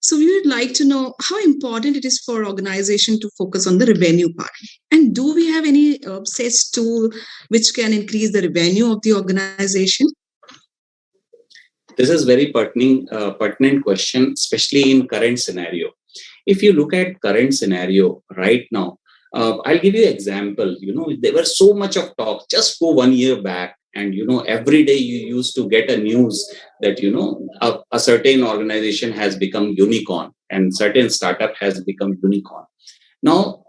So we would like to know how important it is for organization to focus on the revenue part. And do we have any sales tool which can increase the revenue of the organization? This is very pertinent question, especially in current scenario. If you look at current scenario right now, I'll give you an example. There were so much of talk. Just go 1 year back, and every day you used to get a news that a certain organization has become unicorn and certain startup has become unicorn. Now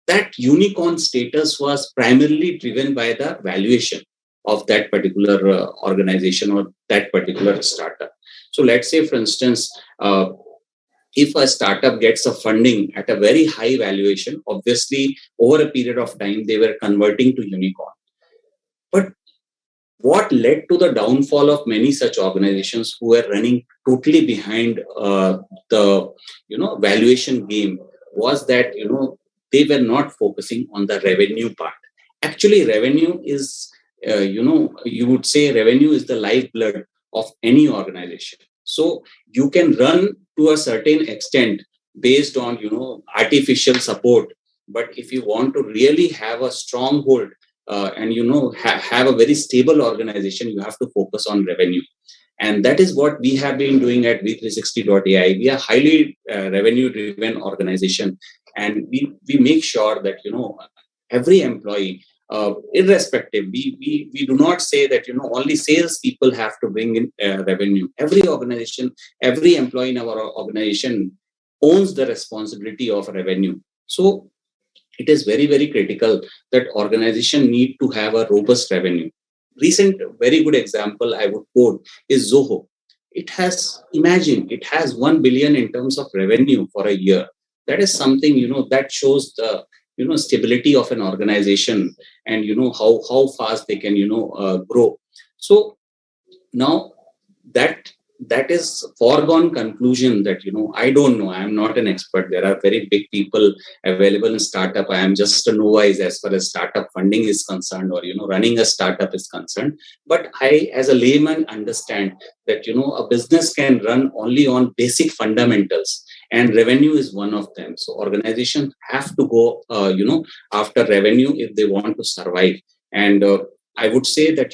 that unicorn status was primarily driven by the valuation of that particular organization or that particular startup. So let's say, for instance, if a startup gets a funding at a very high valuation, obviously over a period of time they were converting to unicorn. But what led to the downfall of many such organizations who were running totally behind the valuation game was that they were not focusing on the revenue part. Actually, revenue is you would say revenue is the lifeblood of any organization. So you can run to a certain extent based on artificial support, but if you want to really have a stronghold and have a very stable organization, you have to focus on revenue. And that is what we have been doing at We360.ai. We are highly revenue driven organization, and we make sure that every employee, irrespective, we do not say that only sales people have to bring in revenue. Every organization, every employee in our organization owns the responsibility of revenue. So it is very, very critical that organization need to have a robust revenue. Recent very good example I would quote is Zoho. It has 1 billion in terms of revenue for a year. That is something that shows the stability of an organization and how fast they can grow. So now that is foregone conclusion that I don't know, I am not an expert. There are very big people available in startup. I am just a novice as far as startup funding is concerned, or running a startup is concerned. But I, as a layman, understand that a business can run only on basic fundamentals, and revenue is one of them. So organizations have to go after revenue if they want to survive. And I would say that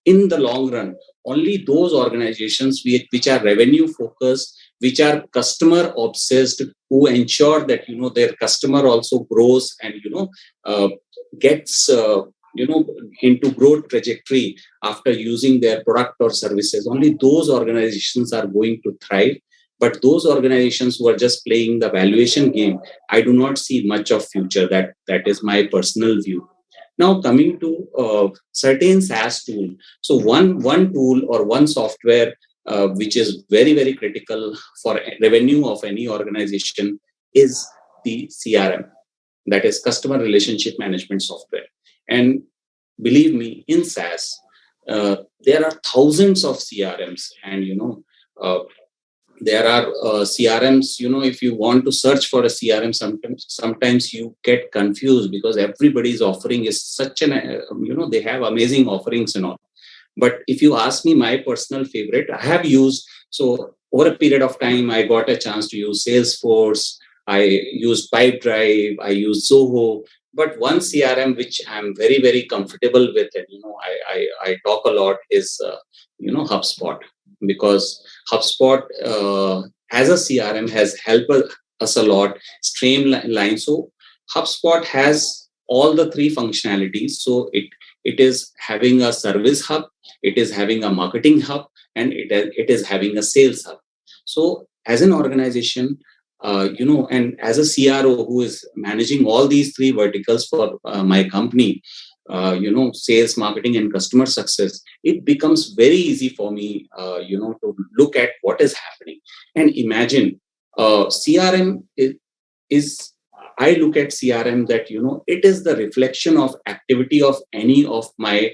in the long run, only those organizations which are revenue focused, which are customer obsessed, who ensure that their customer also grows and gets into growth trajectory after using their product or services, only those organizations are going to thrive. But those organizations who are just playing the valuation game, I do not see much of future. That is my personal view. Now, coming to certain SaaS tool. So one tool or one software which is very, very critical for revenue of any organization is the CRM. That is customer relationship management software. And believe me, in SaaS, there are thousands of CRMs, and there are CRMs. If you want to search for a CRM, sometimes you get confused because everybody's offering is such an they have amazing offerings and all. But if you ask me my personal favorite, I have used, so over a period of time I got a chance to use Salesforce, I used Pipedrive, I used Zoho. But one CRM which I'm very, very comfortable with, and I talk a lot, is HubSpot, because HubSpot as a CRM has helped us a lot streamline. So HubSpot has all the three functionalities. So it is having a service hub, it is having a marketing hub, and it is having a sales hub. So as an organization, and as a CRO who is managing all these three verticals for my company, sales, marketing, and customer success, it becomes very easy for me, to look at what is happening. And imagine, CRM is I look at CRM that, it is the reflection of activity of any of my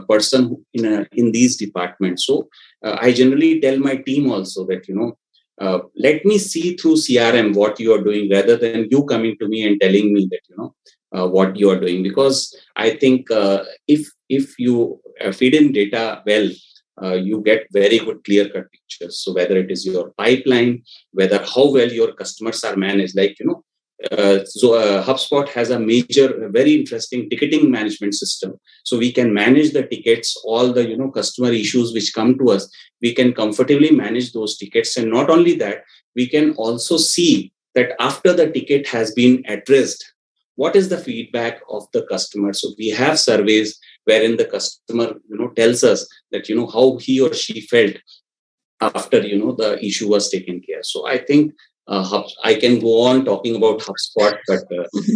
person in these departments. So I generally tell my team also that, let me see through CRM what you are doing, rather than you coming to me and telling me that, what you are doing. Because I think if you feed in data well, you get very good clear-cut pictures. So whether it is your pipeline, whether how well your customers are managed, like, HubSpot has a major, very interesting ticketing management system. So we can manage the tickets, all the, customer issues which come to us. We can comfortably manage those tickets. And not only that, we can also see that after the ticket has been addressed, what is the feedback of the customer. So we have surveys wherein the customer, tells us that, how he or she felt after, the issue was taken care. So I think I can go on talking about HubSpot, but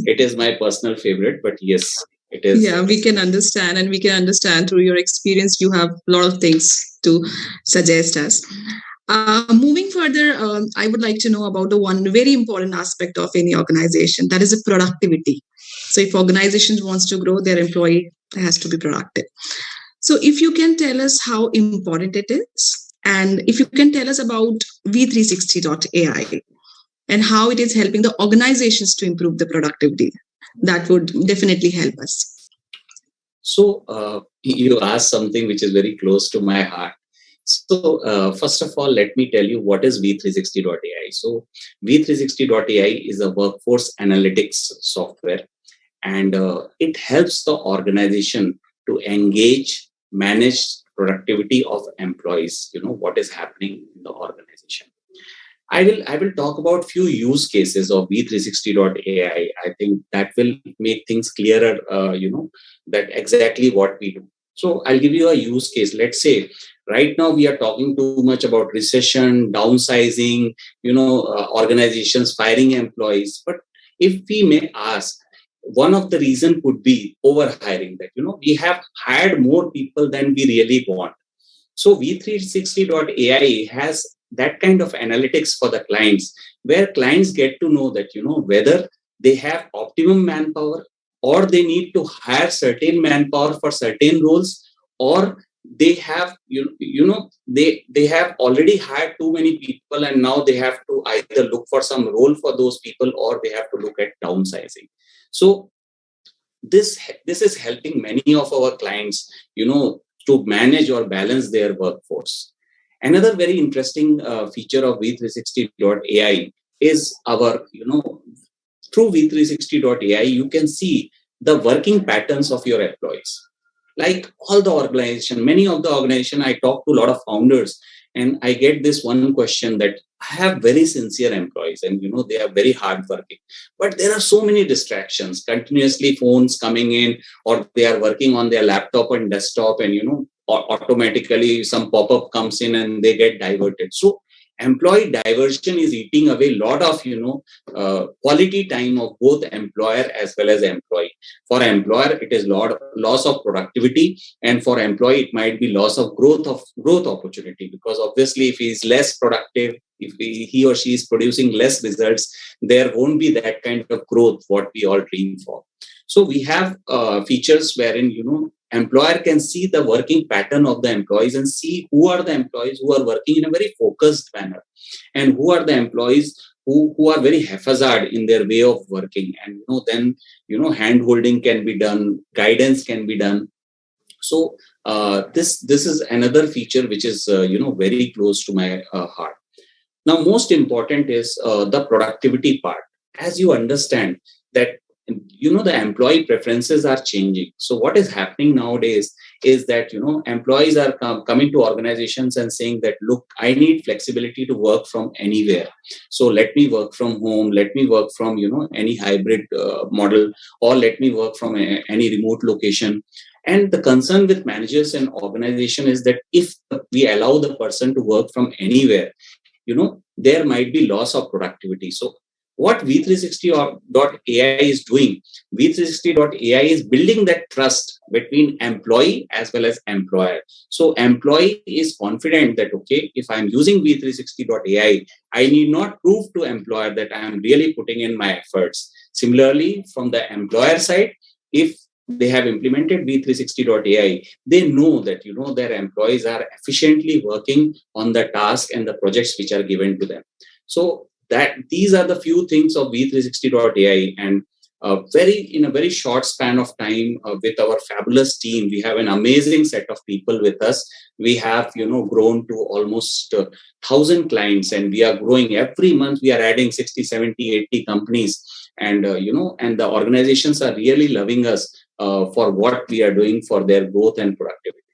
it is my personal favorite. But yes, it is. Yeah, we can understand, and we can understand through your experience. You have a lot of things to suggest us. Moving further, I would like to know about the one very important aspect of any organization, that is the productivity. So if organizations wants to grow, their employee has to be productive. So if you can tell us how important it is, and if you can tell us about We360.ai and how it is helping the organizations to improve the productivity, that would definitely help us. So you asked something which is very close to my heart. So first of all, let me tell you what is We360.ai. So We360.ai is a workforce analytics software, and it helps the organization to engage, manage productivity of employees. What is happening in the organization. I will talk about few use cases of We360.ai. I think that will make things clearer. That exactly what we do. So I'll give you a use case. Let's say right now we are talking too much about recession, downsizing, organizations firing employees. But if we may ask, one of the reason could be overhiring. That we have hired more people than we really want. So We360.ai has that kind of analytics for the clients, where clients get to know that whether they have optimum manpower, or they need to hire certain manpower for certain roles, or they have they have already hired too many people, and now they have to either look for some role for those people, or they have to look at downsizing. So this is helping many of our clients to manage or balance their workforce. Another very interesting feature of We360.ai is our through We360.ai you can see the working patterns of your employees. Like all the organization, many of the organization, I talk to a lot of founders, and I get this one question that I have very sincere employees, and they are very hardworking, but there are so many distractions, continuously phones coming in, or they are working on their laptop and desktop, and automatically some pop-up comes in and they get diverted. So employee diversion is eating away a lot of quality time of both employer as well as employee. For employer, it is loss of productivity, and for employee, it might be loss of growth opportunity, because obviously if he is less productive, if he or she is producing less results, there won't be that kind of growth what we all dream for. So we have features wherein employer can see the working pattern of the employees and see who are the employees who are working in a very focused manner, and who are the employees who are very haphazard in their way of working. And then hand holding can be done, guidance can be done. So this is another feature which is very close to my heart. Now, most important is the productivity part. As you understand that the employee preferences are changing. So what is happening nowadays is that employees are coming to organizations and saying that, look, I need flexibility to work from anywhere. So let me work from home, let me work from any hybrid model, or let me work from any remote location. And the concern with managers and organization is that if we allow the person to work from anywhere, there might be loss of productivity. So what We360.ai is doing, We360.ai is building that trust between employee as well as employer. So employee is confident that, okay, if I'm using We360.ai, I need not prove to employer that I am really putting in my efforts. Similarly, from the employer side, if they have implemented We360.ai, they know that their employees are efficiently working on the task and the projects which are given to them. So that these are the few things of We360.ai, and in a very short span of time, with our fabulous team. We have an amazing set of people with us. We have grown to almost 1,000 clients, and we are growing every month. We are adding 60, 70, 80 companies, and and the organizations are really loving us for what we are doing for their growth and productivity.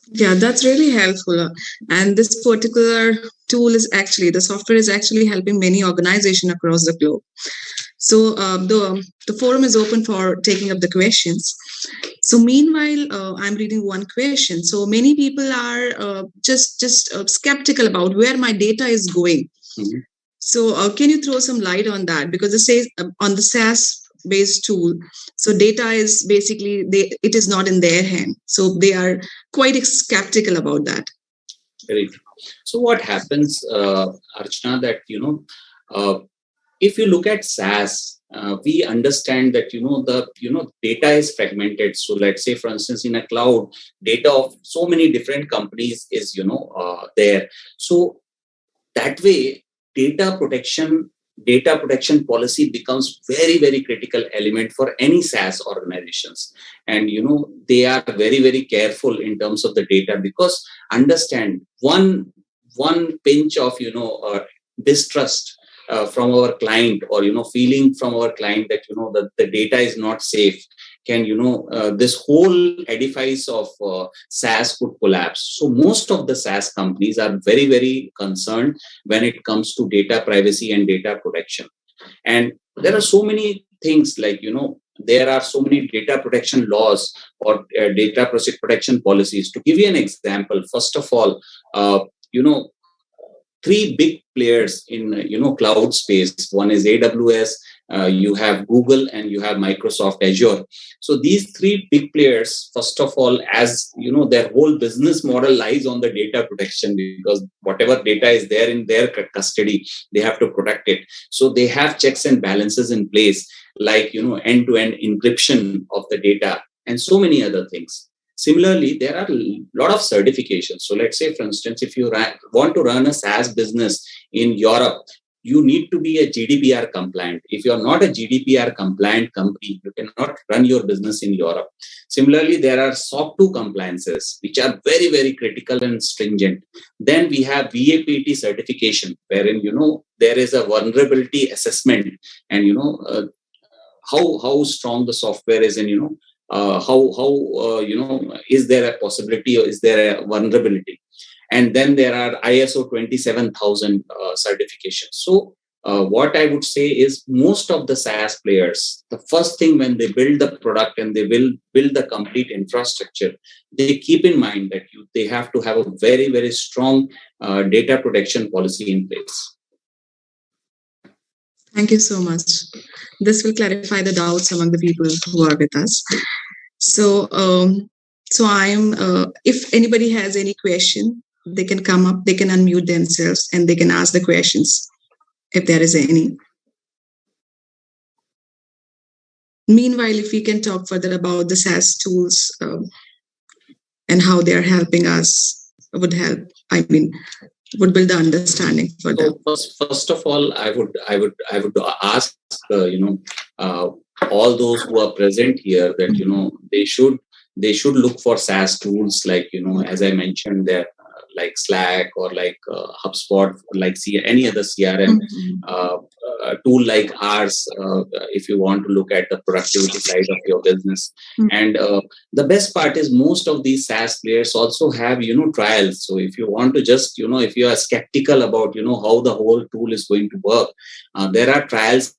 Yeah, that's really helpful. And this particular tool is actually, the software is actually helping many organizations across the globe. So the forum is open for taking up the questions. So meanwhile, I'm reading one question. So many people are just skeptical about where my data is going. Mhm. So can you throw some light on that? Because it says on the SaaS based tool, so data is basically it is not in their hand. So they are quite skeptical about that. Very true. So what happens, Archana, that if you look at SaaS, we understand that the data is fragmented. So let's say, for instance, in a cloud, data of so many different companies is there. So that way, data protection policy becomes very, very critical element for any SaaS organizations. And they are very, very careful in terms of the data, because understand, one pinch of distrust from our client, or feeling from our client that that the data is not safe, can this whole edifice of SaaS could collapse. So most of the SaaS companies are very, very concerned when it comes to data privacy and data protection. And there are so many things, like there are so many data protection laws or data protection policies. To give you an example, first of all, three big players in cloud space. One is AWS, you have Google, and you have Microsoft Azure. So these three big players, first of all, as their whole business model lies on the data protection, because whatever data is there in their custody, they have to protect it. So they have checks and balances in place, like end-to-end encryption of the data, and so many other things. Similarly, there are a lot of certifications. So let's say, for instance, if you want to run a SaaS business in Europe, you need to be a GDPR compliant. If you're not a GDPR compliant company, you cannot run your business in Europe. Similarly, there are SOC 2 compliances, which are very, very critical and stringent. Then we have VAPT certification, wherein, there is a vulnerability assessment, and, how strong the software is, and, how is there a possibility, or is there a vulnerability? And then there are ISO 27000 certifications. So what I would say is, most of the SaaS players, the first thing when they build the product and they will build the complete infrastructure, they keep in mind that they have to have a very, very strong data protection policy in place. Thank you so much. This will clarify the doubts among the people who are with us. So, I'm. If anybody has any question, they can come up. They can unmute themselves and they can ask the questions, if there is any. Meanwhile, if we can talk further about the SaaS tools and how they are helping us, would help. Would build the understanding for them. So first of all, I would ask all those who are present here that they should look for SaaS tools, like as I mentioned there, like Slack, or like HubSpot, like any other CRM tool like ours, if you want to look at the productivity side of your business. And the best part is, most of these SaaS players also have trials. So if you want to just if you are skeptical about how the whole tool is going to work, there are trials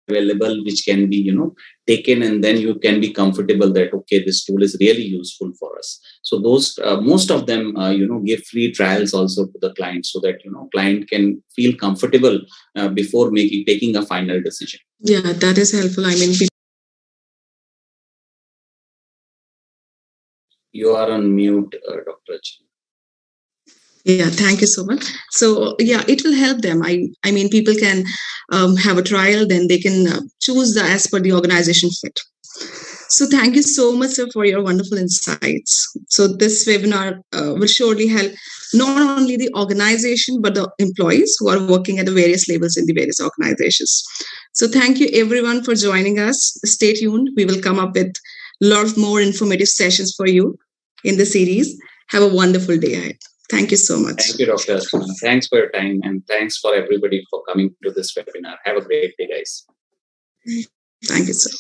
available which can be taken, and then you can be comfortable that okay, this tool is really useful for us. So those most of them give free trials also to the client, so that client can feel comfortable before taking a final decision. Yeah, that is helpful. You are on mute, Dr. Archana. Yeah, thank you so much. So yeah, it will help them. I mean, people can have a trial, then they can choose as per the organization fit. So thank you so much, sir, for your wonderful insights. So this webinar will surely help not only the organization but the employees who are working at the various levels in the various organizations. So thank you everyone for joining us. Stay tuned. We will come up with a lot of more informative sessions for you in the series. Have a wonderful day ahead. Thank you so much. Thank you, Dr. Asma. Thanks for your time, and thanks for everybody for coming to this webinar. Have a great day, guys. Thank you, sir.